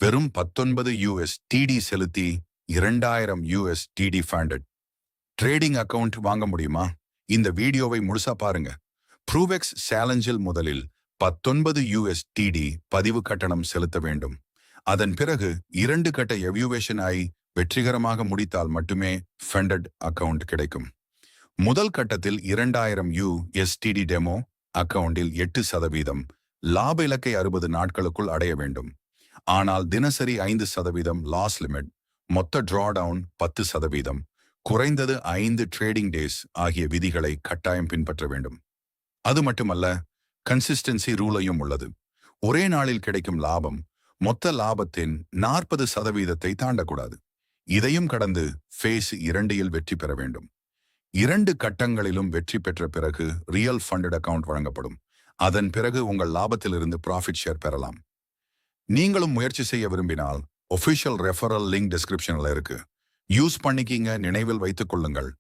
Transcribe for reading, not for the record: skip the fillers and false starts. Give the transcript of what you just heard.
வெறும் 19 USDT செலுத்தி 2000 USDT funded trading account வாங்க முடியுமா? இந்த வீடியோவை முழுசா பாருங்க. ப்ரூவெக்ஸ் சேலஞ்சில் முதலில் 19 USDT பதிவு கட்டணம் செலுத்த வேண்டும். அதன் பிறகு 2 கட்ட எவ்யூவேஷன் ஆகி வெற்றிகரமாக முடித்தால் மட்டுமே ஃபண்டட் அக்கவுண்ட் கிடைக்கும். முதல் கட்டத்தில் 2000 USDT டெமோ அக்கவுண்டில் 8% லாப இலக்கை 60 நாட்களுக்குள் அடைய வேண்டும். ஆனால் தினசரி 5% லாஸ் லிமிட், மொத்த டிராடவுன் 10%, குறைந்தது 5 ட்ரேடிங் டேஸ் ஆகிய விதிகளை கட்டாயம் பின்பற்ற வேண்டும். அது மட்டுமல்ல, கன்சிஸ்டன்சி ரூலையும் உள்ளது. ஒரே நாளில் கிடைக்கும் லாபம் மொத்த லாபத்தின் 40%-ஐ தாண்டக்கூடாது. இதையும் கடந்து ஃபேஸ் 2 வெற்றி பெற வேண்டும். 2 கட்டங்களிலும் வெற்றி பெற்ற பிறகு ரியல் ஃபண்டட் அக்கவுண்ட் வழங்கப்படும். அதன் பிறகு உங்கள் லாபத்திலிருந்து ப்ராஃபிட் ஷேர் பெறலாம். நீங்களும் முயற்சி செய்ய விரும்பினால் ஒஃபிஷியல் ரெஃபரல் லிங்க் டிஸ்கிரிப்ஷன்ல இருக்கு. யூஸ் பண்ணிக்கிங்க. நினைவில் வைத்துக் கொள்ளுங்கள்.